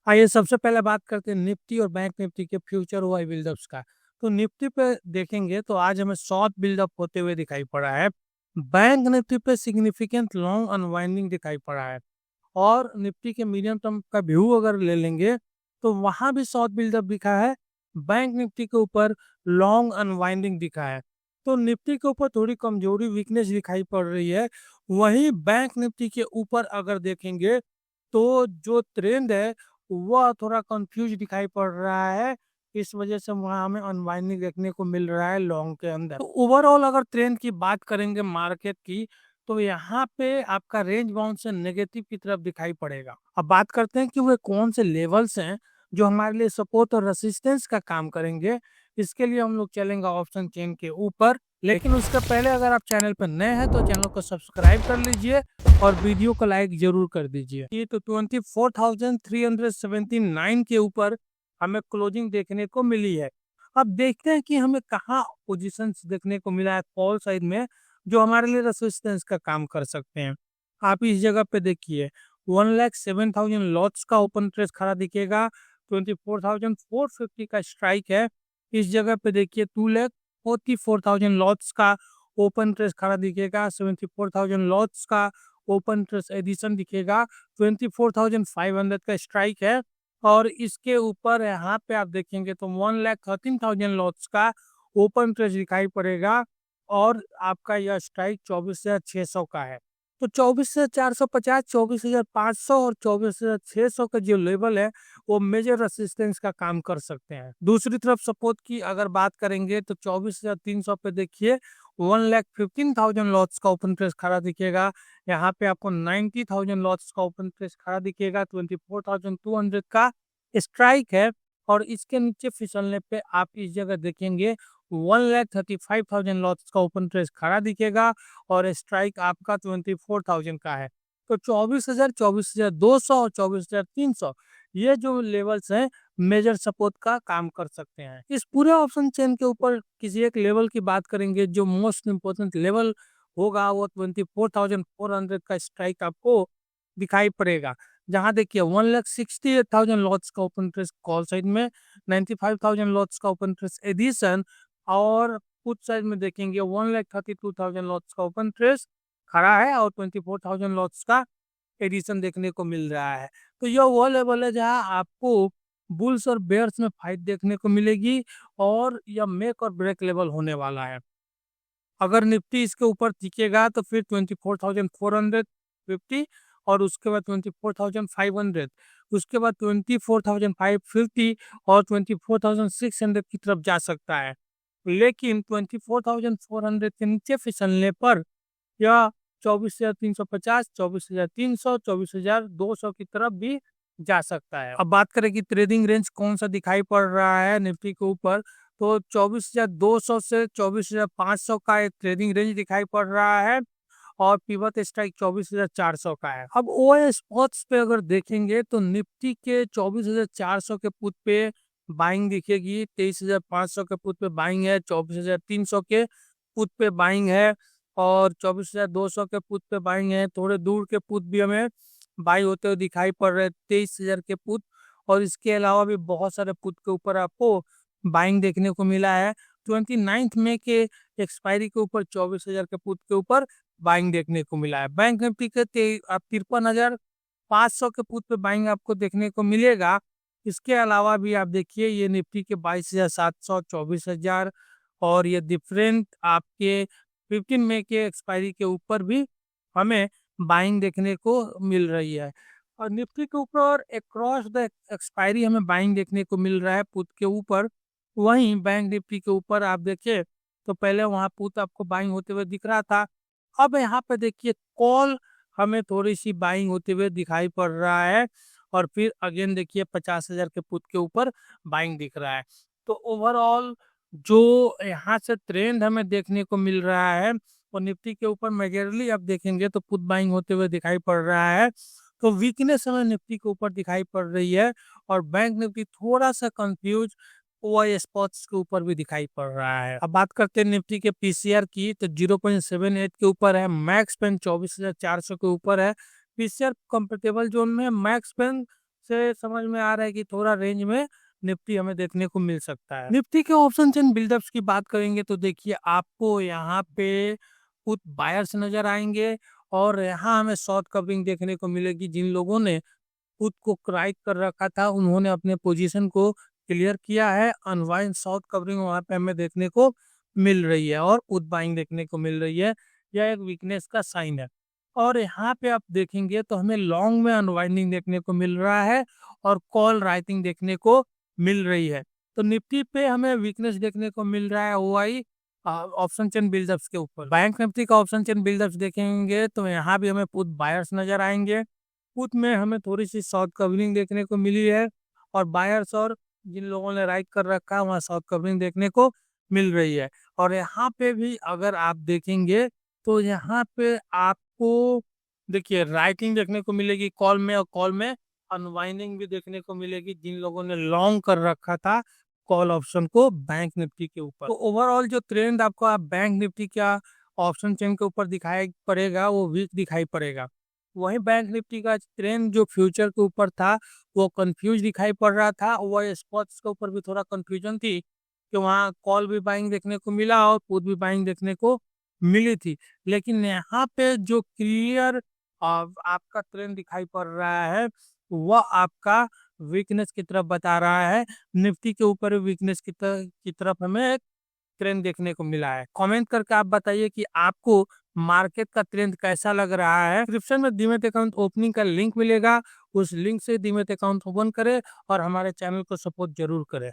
आइए सबसे पहले बात करते हैं निफ्टी और बैंक निफ्टी के फ्यूचर हुआ बिल्डअप्स का। तो निफ्टी पे देखेंगे तो आज हमें शॉर्ट बिल्डअप होते हुए दिखाई पड़ा है। बैंक निफ्टी पे सिग्निफिकेंट लॉन्ग अनवाइंडिंग दिखाई पड़ा है और निफ्टी के मीडियम टर्म का व्यू अगर ले लेंगे तो वहां भी शॉर्ट बिल्डअप दिखा है। बैंक निफ्टी के ऊपर लॉन्ग अनवाइंडिंग दिखा है। तो निफ्टी के ऊपर थोड़ी कमजोरी वीकनेस दिखाई पड़ रही है। वहीं बैंक निफ्टी के ऊपर अगर देखेंगे तो जो ट्रेंड है वह थोड़ा कंफ्यूज दिखाई पड़ रहा है। इस वजह से वहाँ हमें अनवाइंडिंग देखने को मिल रहा है लॉन्ग के अंदर। तो ओवरऑल अगर ट्रेंड की बात करेंगे मार्केट की तो यहाँ पे आपका रेंज बाउंड से नेगेटिव की तरफ दिखाई पड़ेगा। अब बात करते हैं कि वे कौन से लेवल्स हैं जो हमारे लिए सपोर्ट और रेसिस्टेंस का काम करेंगे। इसके लिए हम लोग चलेंगे ऑप्शन चेन के ऊपर, लेकिन उसके पहले अगर आप चैनल पर नए हैं तो चैनल को सब्सक्राइब कर लीजिए और वीडियो को लाइक जरूर कर दीजिए। ये तो 24,379 के ऊपर हमें क्लोजिंग देखने को मिली है। अब देखते हैं कि हमें कहाँ पोजीशंस देखने को मिला है कॉल साइड में जो हमारे लिए रेसिस्टेंस का काम कर सकते हैं। आप इस जगह पे देखिए 1,07,000 लॉट्स का ओपन इंटरेस्ट खड़ा दिखेगा। 24,450 का स्ट्राइक है। इस जगह पे देखिए 2,44,000 लॉट्स का ओपन इंटरेस्ट खड़ा दिखेगा। 74,000 लॉट्स का ओपन इंटरेस्ट एडिशन दिखेगा। 24,500 का स्ट्राइक है और इसके ऊपर यहाँ पे आप देखेंगे तो 1,13,000 लॉट्स का ओपन इंटरेस्ट दिखाई पड़ेगा और आपका यह स्ट्राइक 24,600 का है। तो 24,450, 24,500 और 24,600 का जो लेवल है वो मेजर रेसिस्टेंस का काम कर सकते हैं। दूसरी तरफ सपोर्ट की अगर बात करेंगे तो 24,300 पे देखिए 1,15,000 लॉट्स का ओपन इंटरेस्ट खड़ा दिखेगा। यहाँ पे आपको 90,000 लॉट्स का ओपन इंटरेस्ट खड़ा दिखेगा। 24,200 का स्ट्राइक है और इसके नीचे फिसलने पे आप इस जगह देखेंगे 1,35,000 लॉट्स का ओपन इंटरेस्ट खड़ा दिखेगा और स्ट्राइक आपका 24,000 का है। तो 24,000, 24,200 और 24,300 ये जो लेवल्स हैं मेजर सपोर्ट का काम कर सकते हैं। इस पूरे ऑप्शन चेन के ऊपर किसी एक लेवल की बात करेंगे जो मोस्ट इंपोर्टेंट लेवल होगा वो 24,400 का स्ट्राइक आपको दिखाई पड़ेगा। जहां देखिए 1,68,000 लॉट्स का ओपन इंटरेस्ट कॉल साइड में, 95,000 लॉट्स का ओपन इंटरेस्ट एडिशन और पुट साइड में देखेंगे 1,32,000 लॉट्स का ओपन इंटरेस्ट खड़ा है और 24,000 लॉट्स का एडिशन देखने को मिल रहा है। तो यह वो लेवल है जहां आपको बुल्स और बेयर्स में फाइट देखने को मिलेगी और यह मेक और ब्रेक लेवल होने वाला है। अगर निफ्टी इसके ऊपर टिकेगा तो फिर 24,450 और उसके बाद 24,500, उसके बाद 24,550 और 24,600 की तरफ जा सकता है। लेकिन 24,400 के नीचे फिसलने पर या 24,350, 24,300, 24,200 की तरफ भी जा सकता है। अब बात करें कि ट्रेडिंग रेंज कौन सा दिखाई पड़ रहा है निफ्टी के ऊपर, तो 24,200 से 24,500 का एक ट्रेडिंग रेंज दिखाई पड़ रहा है और पिवट स्ट्राइक 24,400 का है। अब ओएस स्पॉट्स पे अगर देखेंगे तो निफ्टी के 24,400 के पुट पे बाइंग दिखेगी, 23,500 के पुट पे बाइंग है, 24,300 के पुट पे बाइंग है और 24,200 के पुट पे बाइंग है। थोड़े दूर के पुट भी हमें बाई होते हुए दिखाई पड़ रहे हैं, 23,000 के पुट और इसके अलावा भी बहुत सारे पुट के ऊपर आपको बाइंग देखने को मिला है। 29 मई के एक्सपायरी के ऊपर 24,000 के पुट के ऊपर बाइंग देखने को मिला है। बैंक निफ्टी के 53,500 के पुट पे बाइंग आपको देखने को मिलेगा। इसके अलावा भी आप देखिए ये निफ्टी के 22,700, 24,000 और ये डिफरेंट आपके 15 मई के एक्सपायरी के ऊपर भी हमें बाइंग देखने को मिल रही है। और निफ्टी के ऊपर अक्रॉस द एक्सपायरी हमें बाइंग देखने को मिल रहा है पुट के ऊपर। वहीं बैंक निफ्टी के ऊपर आप देखिए तो पहले वहां पुट आपको बाइंग होते हुए दिख रहा था। अब यहाँ पे देखिए कॉल हमें थोड़ी सी बाइंग होते हुए दिखाई पड़ रहा है और फिर अगेन देखिए 50,000 के पुट के ऊपर बाइंग दिख रहा है। तो ओवरऑल जो यहाँ से ट्रेंड हमें देखने को मिल रहा है और निफ्टी के ऊपर मेजरली आप देखेंगे तो पुट बाइंग होते हुए दिखाई पड़ रहा है। तो वीकनेस हमें निफ्टी के ऊपर दिखाई पड़ रही है और बैंक निफ्टी थोड़ा सा कंफ्यूज ओआई स्पॉट्स के ऊपर भी दिखाई पड़ रहा है। अब बात करते हैं निफ्टी के पीसीआर की तो 0.78 के ऊपर है, मैक्स पेन 24,400 के ऊपर है। पीसीआर कंफर्टेबल जोन में, मैक्स पेन से समझ में आ रहा है कि थोड़ा रेंज में निफ्टी हमें देखने को मिल सकता है। निफ्टी के ऑप्शन एंड बिल्डअप्स की बात करेंगे तो देखिए आपको यहाँ पे पुट बायर्स नजर आएंगे और यहाँ हमें शॉर्ट कवरिंग देखने को मिलेगी। जिन लोगों ने पुट को क्राइक कर रखा था उन्होंने अपने पोजीशन को क्लियर किया है। अनवाइंड शॉर्ट कवरिंग वहां पे हमें देखने को मिल रही है और पुट बाइंग देखने को मिल रही है। यह एक वीकनेस का साइन है। और यहाँ पे आप देखेंगे तो हमें लॉन्ग में अनवाइंडिंग देखने को मिल रहा है और कॉल राइटिंग देखने को मिल रही है। तो निफ्टी पे हमें वीकनेस देखने को मिल रहा है ओआई ऑप्शन चेन बिल्डअप्स के ऊपर। बैंक निफ्टी का ऑप्शन चेन बिल्डअप्स देखेंगे तो यहाँ भी हमें पुट बायर्स नजर आएंगे। पुट में हमें थोड़ी सी शॉर्ट कवरिंग देखने को मिली है और बायर्स और जिन लोगों ने राइट कर रखा है वहाँ शॉर्ट कवरिंग देखने को मिल रही है। और यहाँ पे भी अगर आप देखेंगे तो यहाँ पे आपको देखिए राइटिंग देखने को मिलेगी कॉल में और कॉल में अनवाइंडिंग भी देखने को मिलेगी जिन लोगों ने लॉन्ग कर रखा था कॉल ऑप्शन को बैंक निफ्टी के ऊपर। तो ओवरऑल जो ट्रेंड आपको आप बैंक निफ्टी का ऑप्शन चेन के ऊपर दिखाई पड़ेगा वो वीक दिखाई पड़ेगा। वहीं बैंक निफ्टी का ट्रेंड जो फ्यूचर के ऊपर था वो कंफ्यूज दिखाई पड़ रहा था। वह स्पॉट्स के ऊपर भी थोड़ा कंफ्यूजन थी कि वहाँ कॉल भी बाइंग देखने को मिला और पुट भी बाइंग देखने को मिली थी। लेकिन यहाँ पे जो क्लियर आपका ट्रेंड दिखाई पड़ रहा है वह आपका वीकनेस की तरफ बता रहा है। निफ्टी के ऊपर वीकनेस की तरफ हमें एक ट्रेंड देखने को मिला है। कमेंट करके आप बताइए कि आपको मार्केट का ट्रेंड कैसा लग रहा है। डिस्क्रिप्शन में डीमैट अकाउंट ओपनिंग का लिंक मिलेगा, उस लिंक से डीमैट अकाउंट ओपन करें और हमारे चैनल को सपोर्ट जरूर करें।